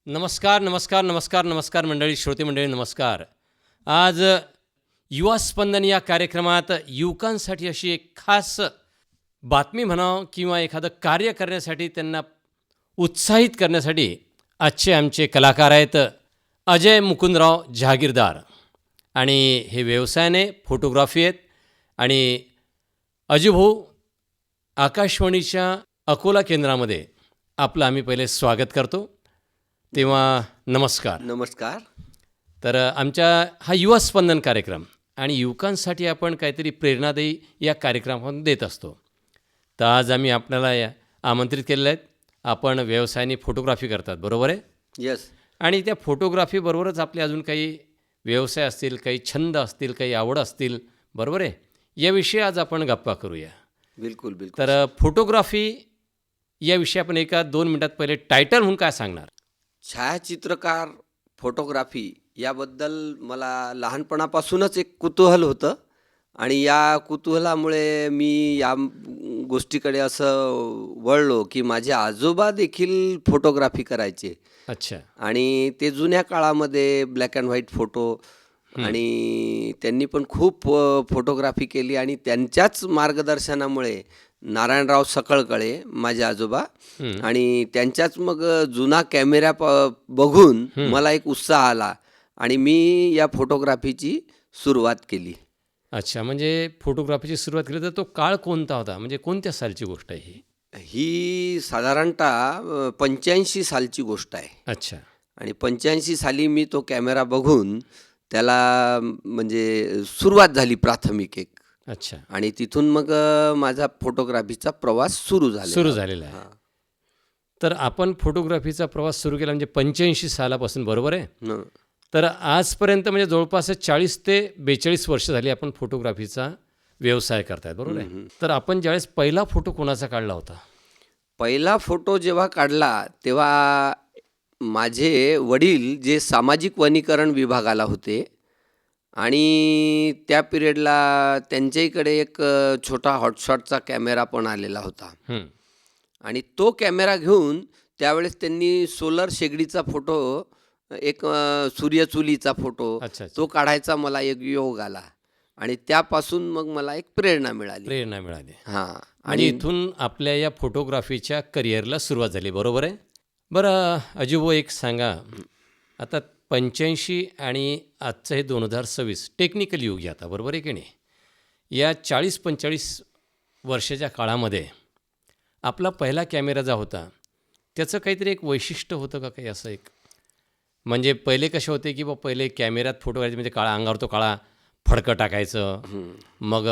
नमस्कार नमस्कार नमस्कार नमस्कार मंडळी, श्रोते मंडळी नमस्कार. आज युवा स्पंदन या कार्यक्रमात युवकांसाठी अशी एक खास बातमी म्हणावं किंवा एखादं कार्य करण्यासाठी त्यांना उत्साहित करण्यासाठी आजचे आमचे कलाकार आहेत अजय मुकुंदराव जहागीरदार. आणि हे व्यवसायाने फोटोग्राफी आहेत. आणि अजूभाऊ, आकाशवाणीच्या अकोला केंद्रामध्ये आपलं आम्ही पहिले स्वागत करतो. तेव्हा नमस्कार. नमस्कार. तर आमच्या हा युवा स्पंदन कार्यक्रम आणि युवकांसाठी आपण काहीतरी प्रेरणादायी या कार्यक्रमातून देत असतो. तर आज आम्ही आपल्याला आमंत्रित केलेलं आहेत. आपण व्यवसायाने फोटोग्राफी करतात, बरोबर आहे? यस. आणि त्या फोटोग्राफीबरोबरच आपले अजून काही व्यवसाय असतील, काही छंद असतील, काही आवड असतील, बरोबर आहे? याविषयी आज आपण गप्पा करूया. बिलकुल बिलकुल. तर फोटोग्राफी याविषयी आपण एका 2 मिनिटात पहिले टायटल म्हणून काय सांगणार? छायाचित्रकार, फोटोग्राफी याबद्दल मला लहानपणापासूनच एक कुतूहल होतं आणि या कुतूहलामुळे मी या गोष्टीकडे असं वळलो की माझे आजोबा देखील फोटोग्राफी करायचे. अच्छा. आणि ते जुन्या काळामध्ये ब्लॅक अँड व्हाईट फोटो आणि त्यांनी पण खूप फोटोग्राफी केली आणि त्यांच्याच मार्गदर्शनामुळे नारायणराव सकळकळे माझे आजोबा आणि त्यांच्याच मग जुना कॅमेरा बघून मला एक उत्साह आला आणि मी या फोटोग्राफीची सुरुवात केली. अच्छा, म्हणजे फोटोग्राफीची सुरुवात केली तर तो काळ कोणता होता? म्हणजे कोणत्या सालची गोष्ट आहे ही? ही साधारणतः 85 सालची गोष्ट आहे. अच्छा. आणि 85 साली मी तो कॅमेरा बघून त्याला म्हणजे सुरुवात झाली प्राथमिक एक. अच्छा. आणि तिथून मग माझा फोटोग्राफीचा प्रवास सुरू झालेला आहे. तर आपण फोटोग्राफीचा प्रवास सुरू केला म्हणजे 85 सालापासून, बरोबर आहे? तर आजपर्यंत म्हणजे जवळपास 40 ते 42 वर्ष झाली आपण फोटोग्राफीचा व्यवसाय करतायत, बरोबर आहे? तर आपण ज्यावेळेस पहिला फोटो कोणाचा काढला होता? पहिला फोटो जेव्हा काढला तेव्हा माझे वडील जे सामाजिक वनीकरण विभागाला होते आणि त्या पिरियडला त्यांच्याकडे एक छोटा हॉटशॉटचा कॅमेरा पण आलेला होता. आणि तो कॅमेरा घेऊन त्यावेळेस त्यांनी सोलर शेगडीचा फोटो, एक सूर्यचुलीचा फोटो, तो काढायचा मला एक योग आला आणि त्यापासून मग मला एक प्रेरणा मिळाली. हां. आणि इथून आपल्या या फोटोग्राफीच्या करिअरला सुरुवात झाली, बरोबर आहे? बरं अजूभाऊ, एक सांगा, आता 85 आणि आजचं हे 2026 टेक्निकल युग आहे आता, बरोबर आहे की नाही? या 40-45 वर्षाच्या काळामध्ये आपला पहिला कॅमेरा जो होता त्याचं काहीतरी एक वैशिष्ट्य होतं का काही असं एक? म्हणजे पहिले कसे होते की पहिले कॅमेऱ्यात फोटो काढायचे म्हणजे काळा अंगावर तो काळा फडकं टाकायचं, मग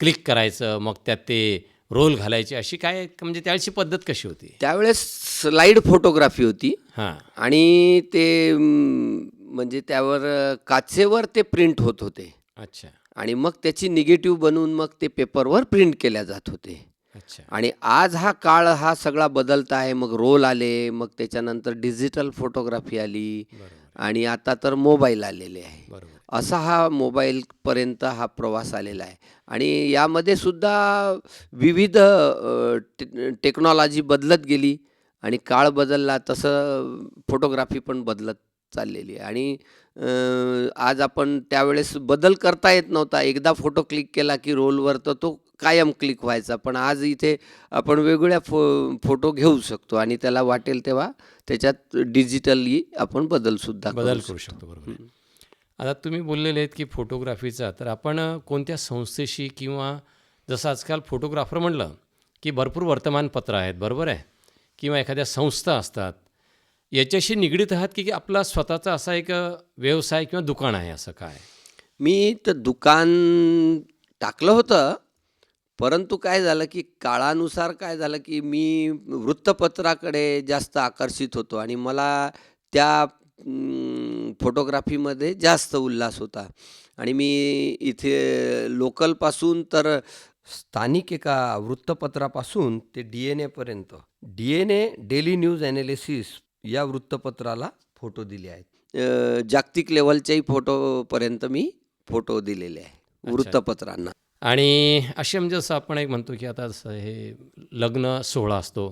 क्लिक करायचं, मग त्यात ते रोल घालायचे, अशी काय म्हणजे त्यावेळेची पद्धत कशी होती? त्यावेळेस स्लाईड फोटोग्राफी होती. हां. आणि ते म्हणजे त्यावर काचेवर ते प्रिंट होत होते. अच्छा. आणि मग त्याची निगेटिव्ह बनवून मग ते पेपरवर प्रिंट केल्या जात होते. अच्छा. आणि आज हा काळ हा सगळा बदलता आहे. मग रोल आले, मग त्याच्यानंतर डिजिटल फोटोग्राफी आली आणि आता तर मोबाईल आलेले आहे. बरोबर. असा हा मोबाईलपर्यंत हा प्रवास आलेला आहे. आणि यामध्ये सुद्धा विविध टेक्नॉलॉजी बदलत गेली आणि काळ बदलला तसं फोटोग्राफी पण बदलत चाललेली आहे. आणि आज आपण त्यावेळेस बदल करता येत नव्हता. एकदा फोटो क्लिक केला की रोलवर तर तो कायम क्लिक व्हायचा. पण आज इथे आपण वेगवेगळ्या फोटो घेऊ शकतो आणि त्याला वाटेल तेव्हा त्याच्यात डिजिटली आपण बदल करू शकतो. बरोबर. आता तुम्ही बोललेले आहेत की फोटोग्राफीचा, तर आपण कोणत्या संस्थेशी किंवा जसं आजकाल फोटोग्राफर म्हणलं की भरपूर वर्तमानपत्र आहेत, बरोबर आहे, किंवा एखाद्या संस्था असतात, याच्याशी निगडीत आहात की आपला स्वतःचा असा एक व्यवसाय किंवा दुकान आहे, असं काय? मी तर दुकान टाकलं होतं, परंतु काय झालं की काळानुसार काय झालं की मी वृत्तपत्राकडे जास्त आकर्षित होतो आणि मला त्या फोटोग्राफीमध्ये जास्त उल्हास होता. आणि मी इथे लोकलपासून तर स्थानिक एका वृत्तपत्रापासून ते DNA डेली न्यूज ॲनालिसिस या वृत्तपत्राला फोटो दिले आहेत. जागतिक लेवलच्याही फोटोपर्यंत मी फोटो दिलेले आहे वृत्तपत्रांना. आणि असे म्हणजे जसं आपण एक म्हणतो की आता जसं हे लग्न सोहळा असतो,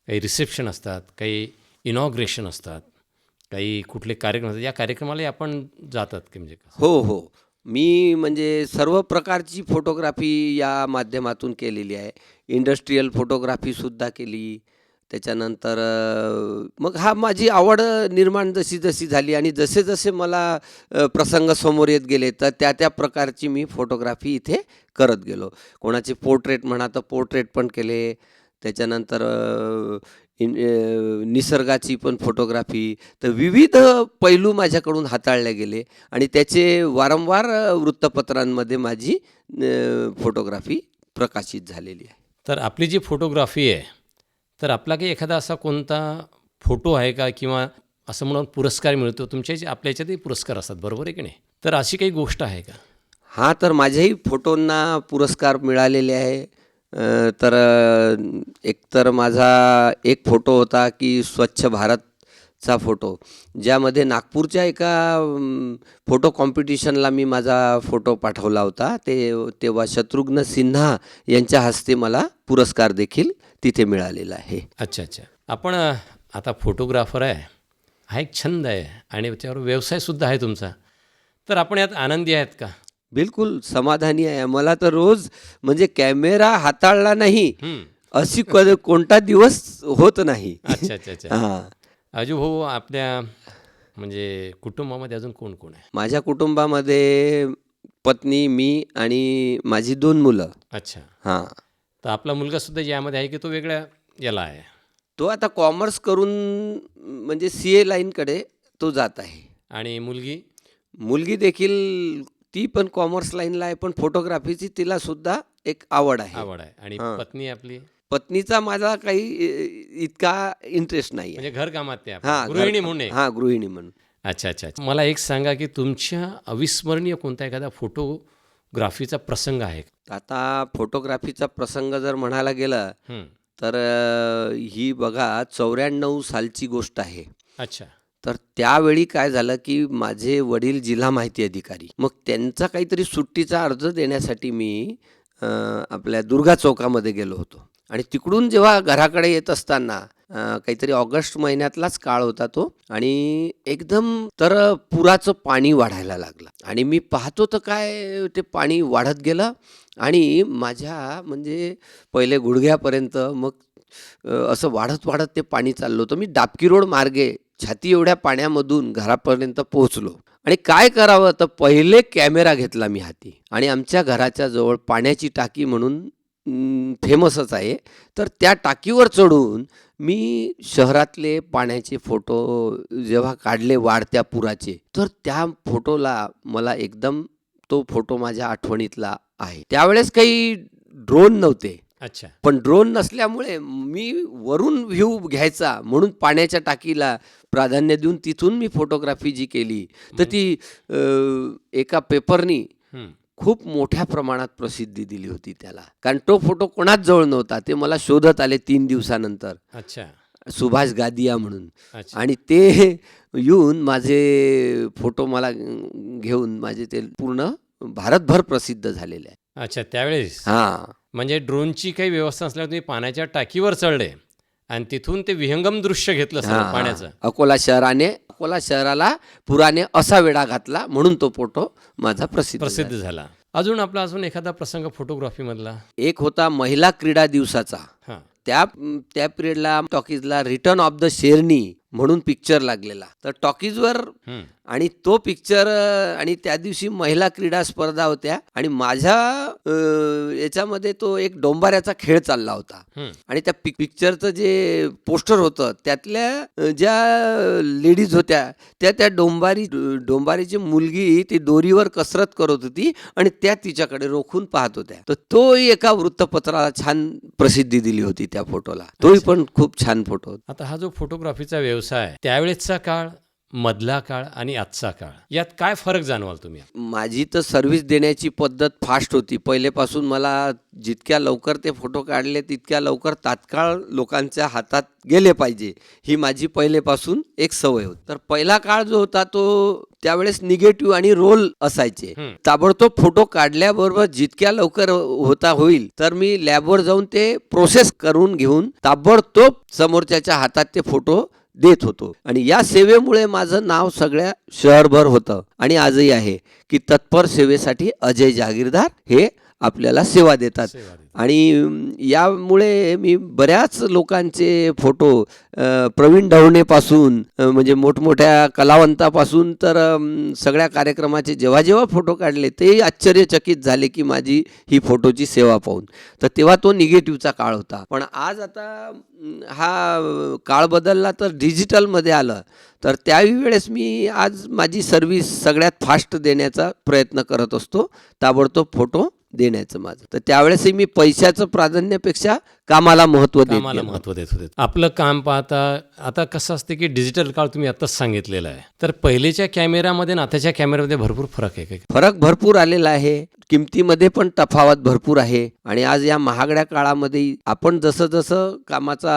काही रिसेप्शन असतात, काही इनॉग्रेशन असतात, काही कुठले कार्यक्रम असतात, या कार्यक्रमालाही आपण जातात की म्हणजे कसं? हो, हो. मी म्हणजे सर्व प्रकारची फोटोग्राफी या माध्यमातून केलेली आहे. इंडस्ट्रियल फोटोग्राफीसुद्धा केली. त्याच्यानंतर मग माझी आवड निर्माण जशी-जशी झाली आणि जसे-जसे मला प्रसंग समोर येत गेले, तर त्या प्रकारची मी फोटोग्राफी इथे करत गेलो. कोणाचे पोर्ट्रेट म्हणा तर पोर्ट्रेट पण केले. त्याच्यानंतर निसर्गाची पण फोटोग्राफी, तर विविध पैलू माझ्याकडून हाताळले गेले आणि त्याचे वारंवार वृत्तपत्रांमध्ये माझी फोटोग्राफी प्रकाशित झालेली आहे. तर आपली जी फोटोग्राफी आहे, तर आपला काही एखादा असा कोणता फोटो आहे का, किंवा असं म्हणून पुरस्कार मिळतो तुमच्या आपल्या याच्यातही पुरस्कार असतात, बरोबर आहे की नाही? तर अशी काही गोष्ट आहे का? हां, तर माझ्याही फोटोंना पुरस्कार मिळालेले आहे. तर एकतर माझा एक फोटो होता की स्वच्छ भारतचा फोटो, ज्यामध्ये नागपूरच्या एका फोटो कॉम्पिटिशनला मी माझा फोटो पाठवला होता. तेव्हा शत्रुघ्न सिन्हा यांच्या हस्ते मला पुरस्कार देखील तिथे मिळालेला आहे. अच्छा अच्छा. आपण आता फोटोग्राफर आहे, हा एक छंद आहे आणि त्याच्यावर व्यवसायसुद्धा आहे तुमचा. तर आपण यात आनंदी आहेत का? बिलकुल समाधानी आहे. मला तर रोज म्हणजे कॅमेरा हाताळला नाही हं. अशी कोणता दिवस होत नाही. अच्छा अच्छा अच्छा. हां. अजू भाऊ, आपल्या म्हणजे कुटुंबामध्ये अजून कोण कोण आहे? माझ्या कुटुंबामध्ये पत्नी, मी आणि माझी 2 मुलं. अच्छा. हां. तर आपला मुलगासुद्धा यामध्ये आहे की तो वेगळ्या याला आहे? तो आता कॉमर्स करून म्हणजे CA लाईनकडे तो जात आहे. आणि मुलगी? मुलगी देखील ती पण कॉमर्स लाईनला आहे, पण फोटोग्राफीची तिलासुद्धा एक आवड आहे. आवड आहे. आणि हां. पत्नी आपली? पत्नीचा माझा काही इतका इंटरेस्ट नाही आहे. म्हणजे घरकामात ते आपण हां, गृहिणी म्हणून एक. हां, गृहिणी म्हणून. अच्छा अच्छा अच्छा. मला एक सांगा की तुमच्या अविस्मरणीय कोणता एखादा फोटोग्राफीचा प्रसंग आहे का? आता फोटोग्राफीचा प्रसंग जर म्हणायला गेलं हं. तर ही बघा 94 सालची गोष्ट आहे. अच्छा. तर त्यावेळी काय झालं की माझे वडील जिल्हा माहिती अधिकारी, मग त्यांचा काहीतरी सुट्टीचा अर्ज देण्यासाठी मी आपल्या दुर्गा चौकामध्ये गेलो होतो आणि तिकडून जेव्हा घराकडे येत असताना काहीतरी ऑगस्ट महिन्यातलाच काळ होता तो आणि एकदम तर पुराचं पाणी वाढायला लागलं आणि मी पाहतो तर काय ते पाणी वाढत गेलं आणि माझ्या म्हणजे पहिले गुडघ्यापर्यंत, मग असं वाढत वाढत ते पाणी चाललं होतं. मी डाबकी रोड मार्गे छाती एवढ्या पाण्यामधून घरापर्यंत पोहोचलो आणि काय करावं, तर पहिले कॅमेरा घेतला मी हाती आणि आमच्या घराच्या जवळ पाण्याची टाकी म्हणून फेमसच आहे, तर त्या टाकीवर चढून मी शहरातले पाण्याचे फोटो जेव्हा काढले वाढत्या पुराचे, तर त्या फोटोला मला एकदम तो फोटो माझ्या आठवणीतला आहे. त्यावेळेस काही ड्रोन नव्हते, अच्छा. पण ड्रोन नसल्यामुळे मी वरून व्ह्यू घ्यायचा म्हणून पाण्याच्या टाकीला प्राधान्य देऊन तिथून मी फोटोग्राफी जी केली, तर ती एका पेपरनी हं. खूप मोठ्या प्रमाणात प्रसिद्धी दिली होती त्याला. कारण तो फोटो कोणाच जवळ नव्हता. ते मला शोधत आले 3 दिवसानंतर, अच्छा सुभाष गादिया म्हणून, अच्छा. आणि ते येऊन माझे फोटो मला घेऊन माझे ते पूर्ण भारतभर प्रसिद्ध झालेले आहे. अच्छा. त्यावेळेस हां. म्हणजे ड्रोनची काही व्यवस्था नसल्यावर तुम्ही पाण्याच्या टाकीवर चढले आणि तिथून ते विहंगम दृश्य घेतलं सर्व हां, पाण्याचं. अकोला शहराला पुराने असा वेढा घातला म्हणून तो फोटो माझा प्रसिद्ध प्रसिद्ध झाला. अजून एखादा प्रसंग फोटोग्राफीमधला? एक होता महिला क्रीडा दिवसाचा. हां. त्या पिरियडला टॉकीजला रिटर्न ऑफ द शेरनी म्हणून पिक्चर लागलेला, तर टॉकीजवर हं. आणि तो पिक्चर आणि त्या दिवशी महिला क्रीडा स्पर्धा होत्या आणि माझ्या याच्यामध्ये तो एक डोंबाऱ्याचा खेळ चालला होता हं. आणि त्या पिक्चरचं जे पोस्टर होतं त्यातल्या ज्या लेडीज होत्या त्या डोंबारीची मुलगी ती दोरीवर कसरत करत होती आणि त्या तिच्याकडे रोखून पाहत होत्या. तर तोही एका वृत्तपत्राला छान प्रसिद्धी दिली होती त्या फोटोला. तोही पण खूप छान फोटो होता. आता हा जो फोटोग्राफीचा व्यवसाय, त्यावेळेसचा काळ, मधला काळ आणि आजचा काळ, यात काय फरक जाणवाल तुम्ही? माझी तर सर्व्हिस देण्याची पद्धत फास्ट होती. पहिलेपासून मला जितक्या लवकर ते फोटो काढले तितक्या लवकर तात्काळ लोकांच्या हातात गेले पाहिजे, ही माझी पहिलेपासून एक सवय होती. तर पहिला काळ जो होता तो त्यावेळेस निगेटिव्ह आणि रोल असायचे. ताबडतोब फोटो काढल्याबरोबर जितक्या लवकर होईल तर मी लॅबवर जाऊन ते प्रोसेस करून घेऊन ताबडतोब समोरच्याच्या हातात ते फोटो देत होतो. आणि या सेवेमुळे माझं नाव सगळ्या शहरभर होतं आणि आजही आहे की तत्पर सेवेसाठी अजय जागीरदार हे आपल्याला सेवा देतात. आणि यामुळे मी बऱ्याच लोकांचे फोटो प्रवीण ढवणेपासून म्हणजे मोठमोठ्या कलावंतापासून तर सगळ्या कार्यक्रमाचे जेव्हा जेव्हा फोटो काढले ते आश्चर्यचकित झाले की माझी ही फोटोची सेवा पाहून. तर तेव्हा तो निगेटिव्हचा काळ होता. पण आज आता हा काळ बदलला तर डिजिटलमध्ये आलं. तर त्यावेळेस मी आज माझी सर्व्हिस सगळ्यात फास्ट देण्याचा प्रयत्न करत असतो, ताबडतोब फोटो देण्याचं माझं. तर त्यावेळेसही मी पैशाचं प्राधान्यापेक्षा कामाला महत्त्व देत कामाला गेलो. महत्त्व देत होते. आपलं काम पाहता आता कसं असते की डिजिटल काळ तुम्ही आताच सांगितलेला आहे. तर पहिलेच्या कॅमेऱ्यामध्ये आणि आताच्या कॅमेऱ्यामध्ये भरपूर फरक आहे का? फरक भरपूर आलेला आहे. किमतीमध्ये पण तफावत भरपूर आहे. आणि आज या महागड्या काळामध्ये आपण जसं जसं कामाचा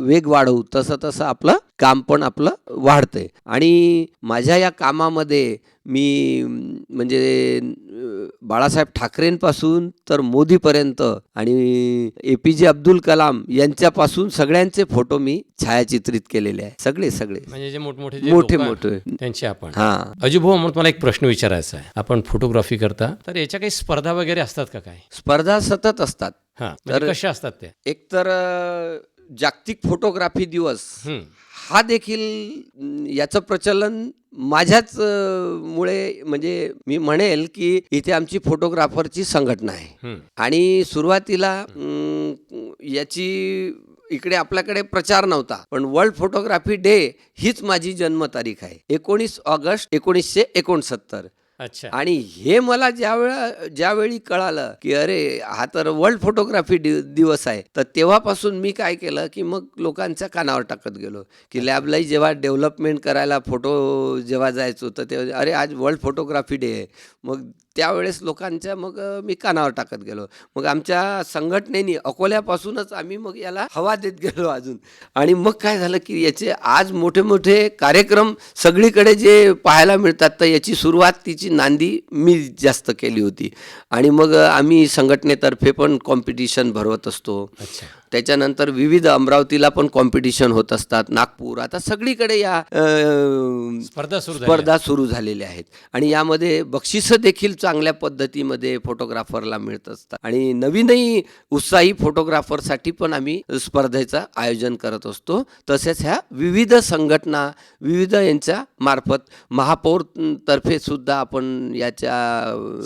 वेग वाढवू तसं तसं आपलं काम पण आपलं वाढतंय. आणि माझ्या या कामामध्ये मी म्हणजे बाळासाहेब ठाकरेंपासून तर मोदीपर्यंत आणि APJ अब्दुल कलाम यांच्यापासून सगळ्यांचे फोटो मी छायाचित्रित केलेले आहे. सगळे म्हणजे जे मोठमोठे जे मोठे लोकं मोठे आहेत, त्यांचे आपण. हां. अजूभाऊ, मग तुम्हाला एक प्रश्न विचारायचा आहे. आपण फोटोग्राफी करता तर याच्या काही स्पर्धा वगैरे असतात का काय? स्पर्धा सतत असतात. हां, म्हणजे कशा असतात त्या? एकतर जागतिक फोटोग्राफी दिवस हं. हा देखील याचं प्रचलन माझ्याच मुळे म्हणजे मी म्हणेल की इथे आमची फोटोग्राफरची संघटना आहे. हं. आणि सुरुवातीला याची इकडे आपल्याकडे प्रचार नव्हता, पण वर्ल्ड फोटोग्राफी डे हीच माझी जन्मतारीख आहे, 19 ऑगस्ट 1969. अच्छा. आणि हे मला ज्यावेळी कळालं की अरे हा तर वर्ल्ड फोटोग्राफी दिवस आहे, तर तेव्हापासून मी काय केलं की मग लोकांच्या कानावर टाकत गेलो की लॅबलाही जेव्हा डेव्हलपमेंट करायला फोटो जेव्हा जायचो तर ते अरे आज वर्ल्ड फोटोग्राफी डे आहे. मग त्यावेळेस लोकांच्या मग मी कानावर टाकत गेलो. मग आमच्या संघटनेने अकोल्यापासूनच आम्ही मग याला हवा देत गेलो अजून. आणि मग काय झालं की याचे आज मोठे मोठे कार्यक्रम सगळीकडे जे पाहायला मिळतात, तर याची सुरुवात तिची नांदी मी जास्त केली होती. आणि मग आम्ही संघटनेतर्फे पण कॉम्पिटिशन भरवत असतो. अच्छा. त्याच्यानंतर विविध अमरावतीला पण कॉम्पिटिशन होत असतात, नागपूर, आता सगळीकडे या स्पर्धा सुरू झालेल्या आहेत. आणि यामध्ये बक्षिसं देखील चांगल्या पद्धतीमध्ये फोटोग्राफरला मिळत असतात. आणि नवीनही उत्साही फोटोग्राफरसाठी पण आम्ही स्पर्धेचं आयोजन करत असतो. तसेच ह्या विविध संघटना विविध यांच्या मार्फत महापौर तर्फे सुद्धा आपण याच्या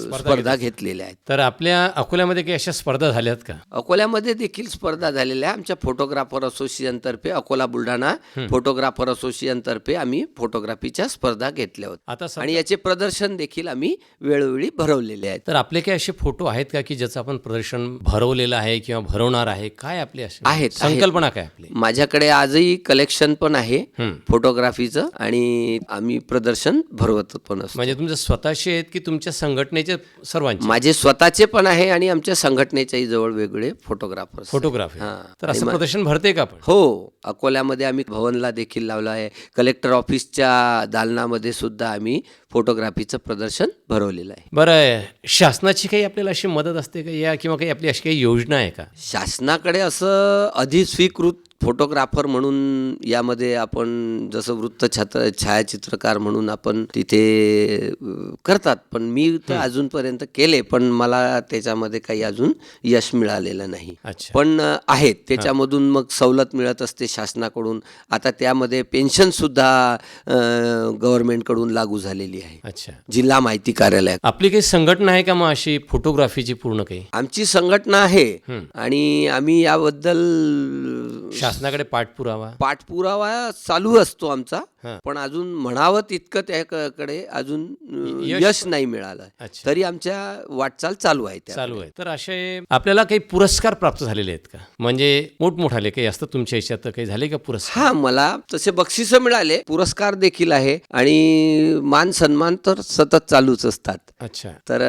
स्पर्धा घेतलेल्या आहेत. तर आपल्या अकोल्यामध्ये काही अशा स्पर्धा झाल्यात का? अकोल्यामध्ये देखील स्पर्धा झालेल्या आहे. आमच्या फोटोग्राफर असोसिएशनतर्फे, अकोला बुलढाणा फोटोग्राफर असोसिएशनतर्फे आम्ही फोटोग्राफीच्या स्पर्धा घेतल्या होत्या. आता आणि याचे प्रदर्शन देखील आम्ही वेळोवेळी भरवलेले आहेत. तर आपले काही असे फोटो आहेत का की ज्याचं आपण प्रदर्शन भरवलेलं आहे किंवा भरवणार आहे? काय आपले असे आहेत संकल्पना काय आपली? माझ्याकडे आजही कलेक्शन पण आहे फोटोग्राफीचं आणि आम्ही प्रदर्शन भरवत पण असतो. म्हणजे तुमचे स्वतःचे आहेत की तुमच्या संघटनेचे सर्वांचे? माझे स्वतःचे पण आहे आणि आमच्या संघटनेच्याही जवळ वेगवेगळे फोटोग्राफर्स. फोटोग्राफी. तर असं प्रदर्शन भरते का आपण? हो, अकोल्यामध्ये आम्ही भवनला देखील लावलं आहे. कलेक्टर ऑफिसच्या दालनामध्ये सुद्धा आम्ही फोटोग्राफीचं प्रदर्शन भरवलेलं आहे. बरं, शासनाची काही आपल्याला अशी मदत असते का या किंवा काही आपली अशी काही योजना आहे का? शासनाकडे असं अधिस्वीकृत फोटोग्राफर म्हणून यामध्ये आपण जसं छायाचित्रकार म्हणून आपण तिथे करतात, पण मी तर अजूनपर्यंत केले, पण मला त्याच्यामध्ये काही अजून यश मिळालेलं नाही. पण आहेत त्याच्यामधून मग सवलत मिळत असते शासनाकडून. आता त्यामध्ये पेन्शन सुद्धा गव्हर्नमेंटकडून लागू झालेली आहे. अच्छा. जिल्हा माहिती कार्यालय. आपली काही संघटना आहे का मग अशी फोटोग्राफीची पूर्ण काही? आमची संघटना आहे आणि आम्ही याबद्दल शासनाकडे पाठपुरावा चालू असतो आमचा, पण अजून म्हणावं तितकं त्याकडे अजून यश नाही मिळालं. तरी आमच्या वाटचाल चालू आहे. तर असे आपल्याला काही पुरस्कार प्राप्त झालेले आहेत का? म्हणजे मोठमोठाले काही असतं तुमच्या याच्यात, काही झाले का पुरस्कार? हा, मला तसे बक्षिसं मिळाले, पुरस्कार देखील आहे आणि मान सन्मान तर सतत चालूच असतात. अच्छा. तर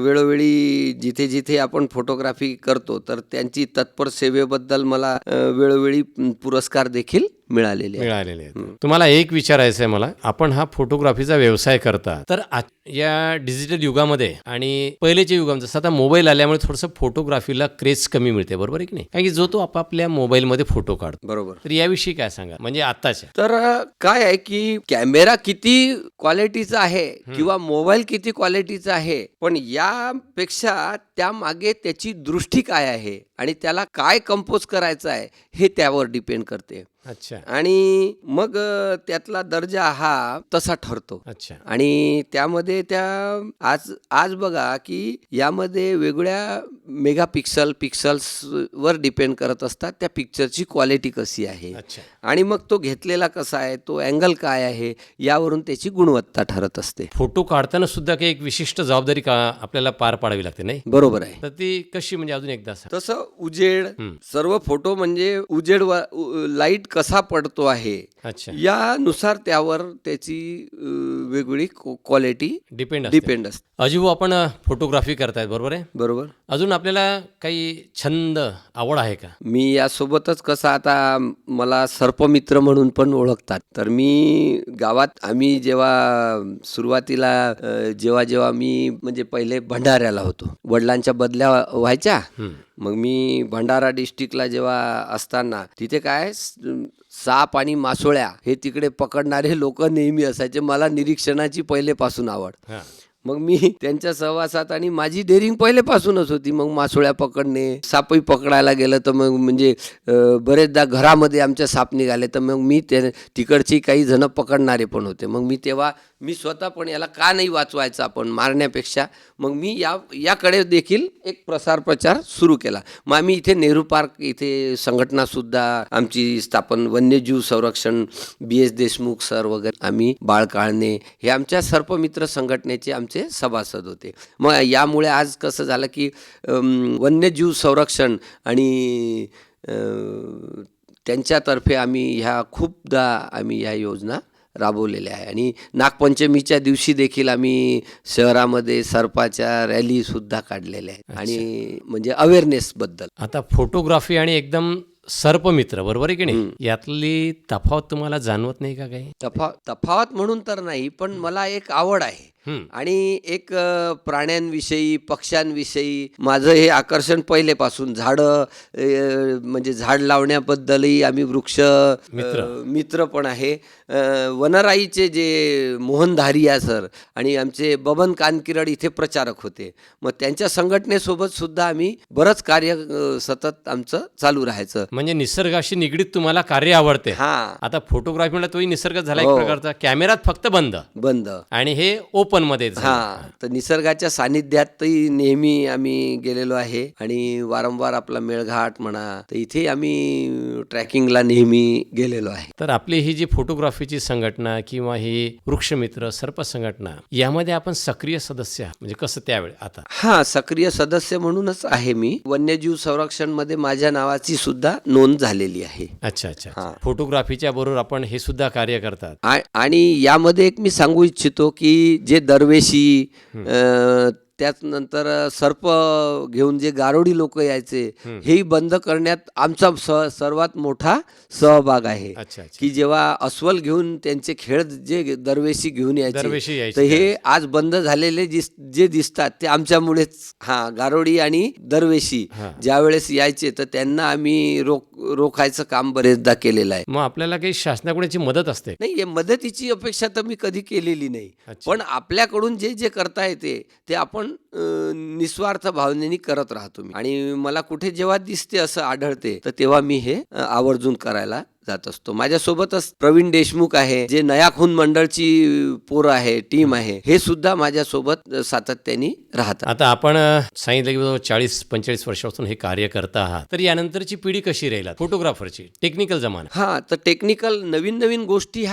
वेळोवेळी जिथे जिथे आपण फोटोग्राफी करतो तर त्यांची तत्पर सेवेबद्दल मला वेळोवेळी वेळोवेळी पुरस्कार देखील मिळालेले आहेत. मिळालेले आहेत. तुम्हाला एक विचारायचं आहे मला, आपण हा फोटोग्राफीचा व्यवसाय करता, तर या डिजिटल युगामध्ये आणि पहिलेच्या युगामध्ये जसं आता मोबाईल आल्यामुळे थोडंसं फोटोग्राफीला क्रेज कमी मिळते, बरोबर आहे की नाही? कारण की जो तो आपापल्या मोबाईलमध्ये फोटो काढतो. बरोबर. तर याविषयी काय सांगा, म्हणजे आताच्या? तर काय आहे की कॅमेरा किती क्वालिटीचा आहे किंवा मोबाईल किती क्वालिटीचा आहे, पण यापेक्षा त्यामागे त्याची दृष्टी काय आहे आणि त्याला काय कंपोज करायचं आहे हे त्यावर डिपेंड करते. अच्छा आणि मग त्यातला दर्जा हा तसा ठरतो. अच्छा. आणि त्यामध्ये आज बघा की यामध्ये वेगळ्या पिक्सल्स वर डिपेंड करत असतात त्या पिक्चरची क्वालिटी कशी आहे अच्छा. आणि मग तो घेतलेला कसा आहे, तो अँगल काय आहे, यावरून त्याची गुणवत्ता ठरत असते. फोटो काढताना सुद्धा काही एक विशिष्ट जबाबदारी का आपल्याला पार पाडावी लागते, नाही? बरोबर आहे. तर ती कशी, म्हणजे अजून एकदा सांग. तसं उजेड, सर्व फोटो म्हणजे उजेड लाईट कसा पडतो आहे अच्छा. यानुसार त्यावर त्याची वेगळी क्वालिटी डिपेंड असते. अजिबू, आपण फोटोग्राफी करतायत, बरोबर आहे? बरोबर. अजून आपल्याला काही छंद, आवड आहे का? मी यासोबतच कसं, आता मला सर्पमित्र म्हणून पण ओळखतात. तर मी गावात आम्ही जेव्हा सुरुवातीला जेव्हा मी म्हणजे पहिले भंडाऱ्याला होतो, वडिलांच्या बदल्या व्हायच्या. मग मी भंडारा डिस्ट्रिक्टला जेव्हा असताना तिथे काय साप आणि मासोळ्या हे तिकडे पकडणारे लोक नेहमी असायचे. मला निरीक्षणाची पहिलेपासून आवड. मग मी त्यांच्या सहवासात, आणि माझी डेअरिंग पहिलेपासूनच होती. मग मासोळ्या पकडणे, सापही पकडायला गेलं तर मग म्हणजे बरेचदा घरामध्ये आमच्या साप निघाले तर मग मी तिकडची काही जण पकडणारे पण होते. मग मी तेव्हा स्वतः पण याला का नाही वाचवायचं आपण मारण्यापेक्षा, मग मी याकडे देखील एक प्रचार सुरू केला. मग आम्ही इथे नेहरू पार्क इथे संघटनासुद्धा आमची स्थापन, वन्यजीव संरक्षण, BS देशमुख सर वगैरे, आम्ही बाळ काळणे हे आमच्या सर्पमित्र संघटनेचे आमचे सभासद होते. मग यामुळे आज कसं झालं की वन्यजीव संरक्षण आणि त्यांच्यातर्फे आम्ही खूपदा ह्या योजना राबवलेल्या आहे. आणि नागपंचमीच्या दिवशी देखील आम्ही शहरामध्ये सर्पाच्या रॅली सुद्धा काढलेल्या आहेत. आणि म्हणजे अवेअरनेस बद्दल. आता फोटोग्राफी आणि एकदम सर्पमित्र, बरोबर आहे की नाही, यातली तफावत तुम्हाला जाणवत नाही का काही? तफावत म्हणून तर नाही, पण मला एक आवड आहे आणि एक प्राण्यांविषयी, पक्ष्यांविषयी माझं हे आकर्षण पहिलेपासून. म्हणजे झाड लावण्याबद्दलही आम्ही वृक्ष मित्र पण आहे. वनराईचे जे मोहन धारिया सर आणि आमचे बबन कानकिरड इथे प्रचारक होते. मग त्यांच्या संघटनेसोबत सुद्धा आम्ही बरंच कार्य सतत आमचं चालू राहायचं. म्हणजे निसर्गाशी निगडीत तुम्हाला कार्य आवडते. आता फोटोग्राफी म्हणजे तोही निसर्ग झाला एक प्रकारचा, कॅमेरात फक्त बंद आणि हे ओपन मध्ये. तर निसर्गाच्या सानिध्यातही नेहमी आम्ही गेलेलो आहे आणि वारंवार आपला मेळघाट म्हणा, तर इथे आम्ही ट्रॅकिंगला नेहमी गेलेलो आहे. तर आपली ही जी फोटोग्राफीची संघटना किंवा ही वृक्षमित्र सर्प संघटना, यामध्ये आपण सक्रिय सदस्य, म्हणजे कसं त्यावेळी? आता सक्रिय सदस्य म्हणूनच आहे मी. वन्यजीव संरक्षण मध्ये माझ्या नावाची सुद्धा नोंद झालेली आहे. अच्छा. फोटोग्राफीच्या बरोबर आपण हे सुद्धा कार्य करतात. आणि यामध्ये एक मी सांगू इच्छितो की जे दरवेशी, त्यानंतर सर्प घेऊन जे गारोडी लोक यायचे, हेही बंद करण्यात आमचा सर्वात मोठा सहभाग आहे. की जेव्हा अस्वल घेऊन त्यांचे खेळ जे दरवेशी घेऊन यायचे, तर हे आज बंद झालेले जे दिसतात ते आमच्यामुळेच. गारोडी आणि दरवेशी ज्या वेळेस यायचे तर त्यांना आम्ही रोखायचं काम बरेचदा केलेलं आहे. मग आपल्याला काही शासनाकडून मदत असते? नाही, मदतीची अपेक्षा तर मी कधी केलेली नाही, पण आपल्याकडून जे करता येते ते आपण निस्वार्थ भावनेने करत राहतो. आणि मला कुठे जेव्हा दिसते, असं आढळते, तर तेव्हा मी हे आवर्जून करायला जात असतो. माझ्यासोबतच प्रवीण देशमुख आहे, जे नयाखून मंडळची पोरं आहे, टीम आहे, हे सुद्धा माझ्यासोबत सातत्याने राहतात. आता आपण सांगितलं की 40-45 वर्षापासून हे कार्य करता आहात, तर यानंतरची पिढी कशी राहील फोटोग्राफरची? टेक्निकल जमाना. तर टेक्निकल नवीन गोष्टी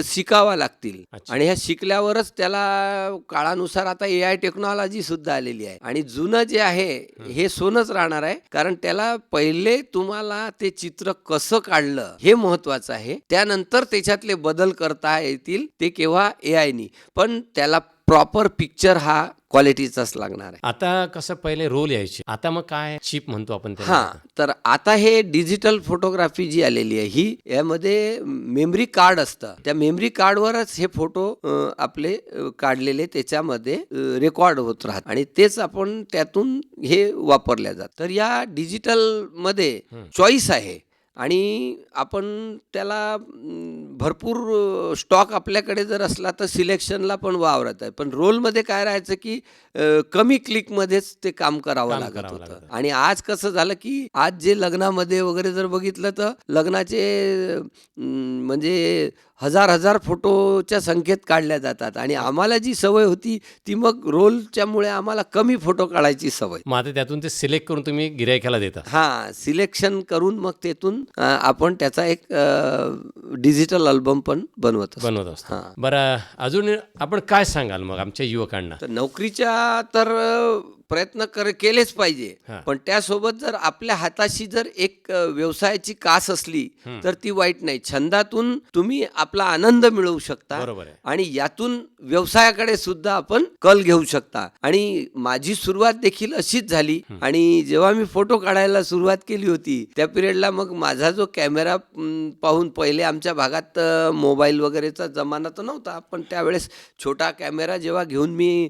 शिकावा लागतील आणि ह्या शिकल्यावरच त्याला काळानुसार आता AI टेक्नॉलॉजी सुद्धा आलेली आहे. आणि जुनं जे आहे हे सोनच राहणार आहे, कारण त्याला पहिले तुम्हाला ते चित्र कसं काढलं हे महत्वाचं आहे. त्यानंतर त्याच्यातले बदल करता येतील ते केव्हा AI नी. पण त्याला प्रॉपर पिक्चर हा क्वालिटीचाच लागणार आहे. आता कसं पहिले रोल यायचे, आता मग काय चिप म्हणतो आपण त्याला. हां, तर आता हे डिजिटल फोटोग्राफी जी आलेली आहे ही यामध्ये मेमरी कार्ड असतं. त्या मेमरी कार्डवरच हे फोटो आपले काढलेले त्याच्यामध्ये रेकॉर्ड होत राहतात आणि तेच आपण त्यातून हे वापरल्या जातात. तर या डिजिटलमध्ये चॉईस आहे आणि आपण त्याला भरपूर स्टॉक आपल्याकडे जर असला तर सिलेक्शनला पण वावरत आहे. पण रोलमध्ये काय राहायचं की कमी क्लिकमध्येच ते काम करावं लागत होतं. आणि आज कसं झालं की आज जे लग्नामध्ये वगैरे जर बघितलं तर लग्नाचे म्हणजे हजार फोटोच्या संख्येत काढल्या जातात आणि आम्हाला जी सवय होती ती मग रोलच्यामुळे आम्हाला कमी फोटो काढायची सवय. मग आता त्यातून ते सिलेक्ट करून तुम्ही गिरायकाला देता. हां, सिलेक्शन करून मग तेथून आपण त्याचा एक डिजिटल अल्बम पण बनवत असतो. बरं, अजून आपण काय सांगाल मग आमच्या युवकांना? तर नोकरीच्या तर प्रयत्न केलेच पाहिजे, पण त्यासोबत जर आपल्या हाताशी जर एक व्यवसायाची कास असली तर ती वाईट नाही. छंदातून तुम्ही आपला आनंद मिळवू शकता आणि यातून व्यवसायाकडे सुद्धा आपण कल घेऊ शकता. आणि माझी सुरुवात देखील अशीच झाली आणि जेव्हा मी फोटो काढायला सुरुवात केली होती त्या पिरियडला मग माझा जो कॅमेरा पाहून, पहिले आमच्या भागात मोबाईल वगैरेचा जमाना तर नव्हता, पण त्यावेळेस छोटा कॅमेरा जेव्हा घेऊन मी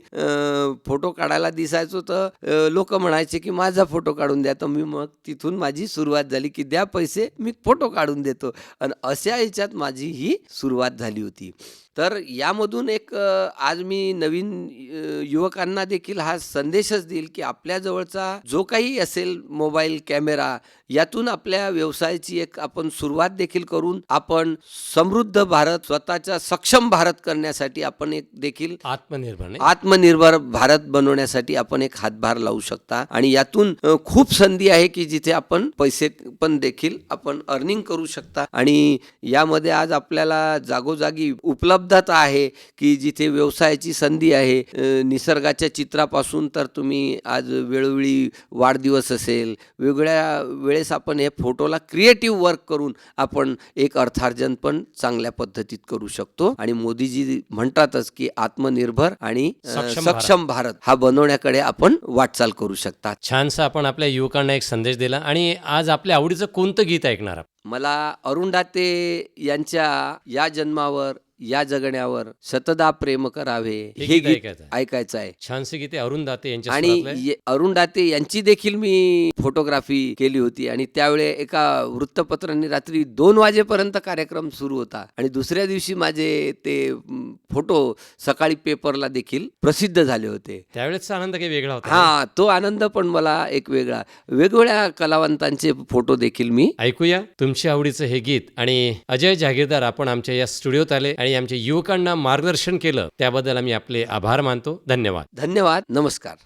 फोटो काढायला दिसायचो तर लोक म्हणायचे की माझा फोटो काढून द्या. तर मी मग तिथून माझी सुरुवात झाली की द्या पैसे, मी फोटो काढून देतो. आणि अशा याच्यात माझी ही सुरुवात झाली होती. तर यामधून एक आज मी नवीन युवकांना देखील हा संदेशच देईल की आपल्याजवळचा जो काही असेल मोबाईल, कॅमेरा, यातून आपल्या व्यवसायाची एक आपण सुरुवात देखील करून आपण समृद्ध भारत, स्वतःचा सक्षम भारत करण्यासाठी आपण एक देखील आत्मनिर्भर भारत बनवण्यासाठी आपण एक हातभार लावू शकता. आणि यातून खूप संधी आहे की जिथे आपण पैसे पण देखील आपण अर्निंग करू शकता. आणि यामध्ये आज आपल्याला जागोजागी उपलब्धता आहे की जिथे व्यवसायाची संधी आहे. निसर्गाच्या चित्रापासून तर तुम्ही आज वेळोवेळी वाढदिवस असेल, वेगवेगळ्या वेळेस आपण हे फोटोला क्रिएटिव्ह वर्क करून आपण एक अर्थार्जन पण चांगल्या पद्धतीत करू शकतो. आणि मोदीजी म्हणतातच की आत्मनिर्भर आणि सक्षम भारत हा बनवण्याकडे आपण वाटचाल करू शकतात. छानसा आपण आपल्या युवकांना एक संदेश दिला. आणि आज आपल्या आवडीचं कोणतं गीत ऐकणार? मला अरुण दाते यांच्या या जन्मावर या जगण्यावर शतदा प्रेम करावे हे गीत ऐकायचं आहे. छानसे गीत अरुण दाते यांच्या. आणि अरुण दाते यांची देखील मी फोटोग्राफी केली होती आणि त्यावेळी एका वृत्तपत्राने रात्री 2 वाजेपर्यंत कार्यक्रम सुरू होता आणि दुसऱ्या दिवशी माझे ते फोटो सकाळी पेपरला देखील प्रसिद्ध झाले होते. त्यावेळेचा आनंद काही वेगळा होता. हा, तो आनंद पण मला एक वेगवेगळ्या कलावंतांचे फोटो देखील मी ऐकूया. तुमच्या आवडीचं हे गीत. आणि अजय जागीरदार, आपण आमच्या या स्टुडिओत आले आणि आमच्या युवकांना मार्गदर्शन केलं त्याबद्दल आम्ही आपले आभार मानतो. धन्यवाद. धन्यवाद. नमस्कार.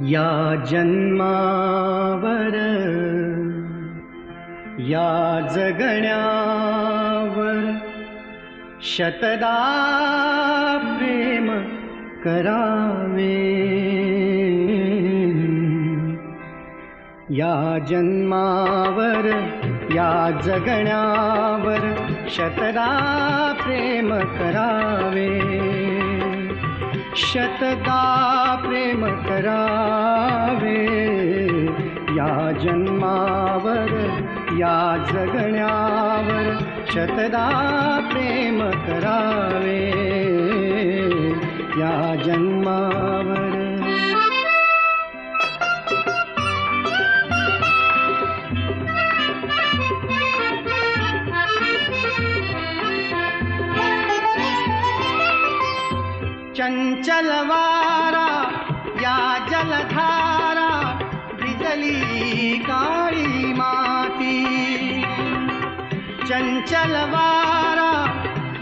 या जन्मावर या जगण्यावर शतदा प्रेम करावे. या जन्मावर या जगण्यावर शतदा प्रेम करावे. शतदा प्रेम करावे. या जन्मावर या जगण्यावर शतदा प्रेम करावे. या जन्मावर चंचल वारा या जलधारा भिजली काळी माती. चंचल वारा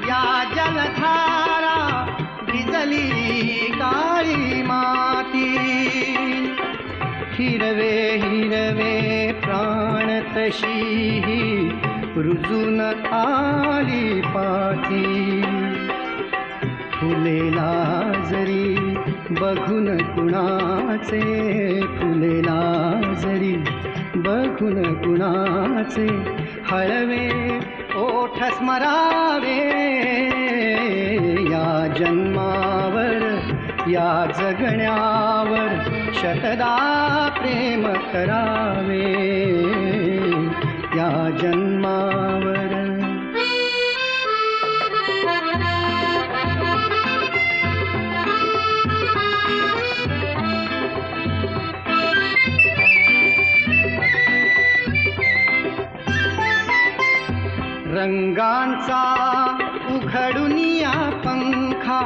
या जलधारा भिजली काळी माती. हिरवे हिरवे प्राण तशी रुजून आली पाठी. फुलेला जरी बघून कुणाचे, फुलेला जरी बघून कुणाचे, हळवे ओठ स्मरावे. या जन्मावर या जगण्यावर शतदा प्रेम करावे. या जन्मावर रंगांचा उघडुनिया पंखा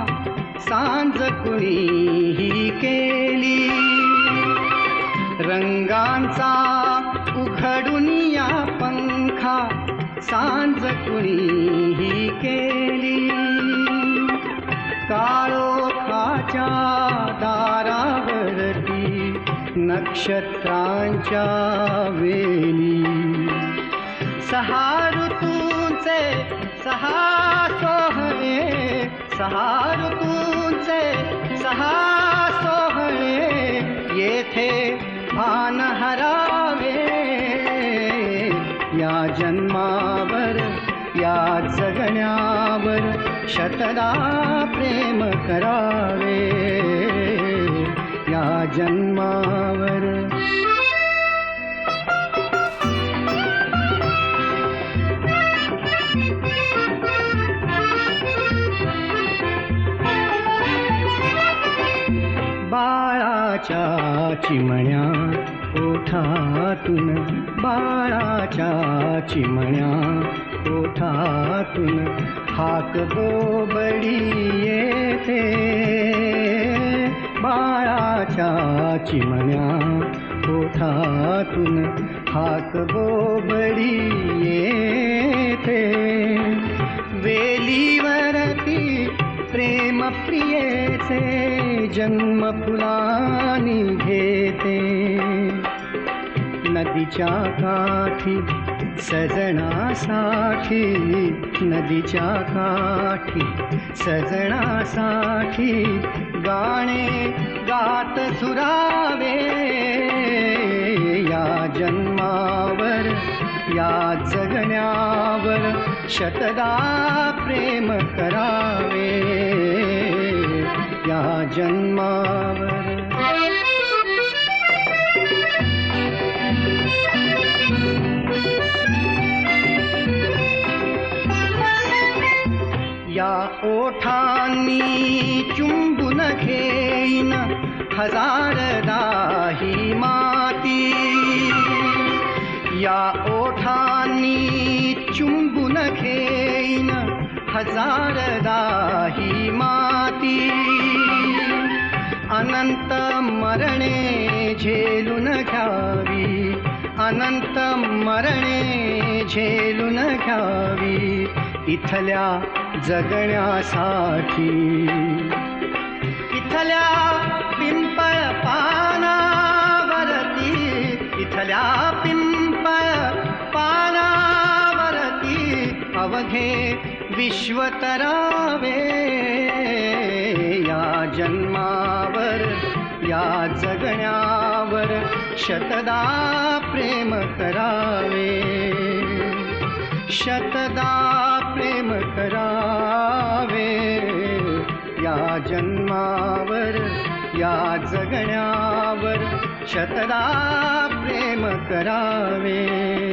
सांज कुणीही केली. रंगांचा उघडुनिया पंखा सांज कुणीही केली. काळोखाच्या दारावरती नक्षत्रांच्या वेली. सहा ऋतूंचे सहा सोहळे, सहा ऋतूंचे सहा सोहळे, येथे भान हरावे. या जन्मावर या जगण्यावर शतदा प्रेम करावे. या जन्मावर बाळाच्या चिमण्या ओठातून, बाळाच्या चिमण्या ओठातून हाक बोबडी येते. बाळाच्या चिमण्या ओठातून हाक बोबडी येते. वेलीवरती प्रेम प्रियेचे जन्म फुलानी घेते. नदीच्या काठी सजनासाठी, नदीच्या काठी सजनासाठी गाणे गात सुरावे. या जन्मावर या जगण्यावर शतदा प्रेम करावे. या जन्मावर या ओठांनी चुंबून घेईन हजारदा ही माती. या ओठांनी चुंबून घेईन हजारदा ही माती. अनंत मरणे झेलून घ्यावी, अनंत मरणे झेलून घ्यावी इथल्या जगण्यासाठी. इथल्या पिंपळ पानावरती, इथल्या पिंपळ पानावरती अवघे विश्व तरावे. या जन्मावर या जगण्यावर शतदा प्रेम करावे. शतदा प्रेम करावे. या जन्मावर या जगण्यावर शतदा प्रेम करावे.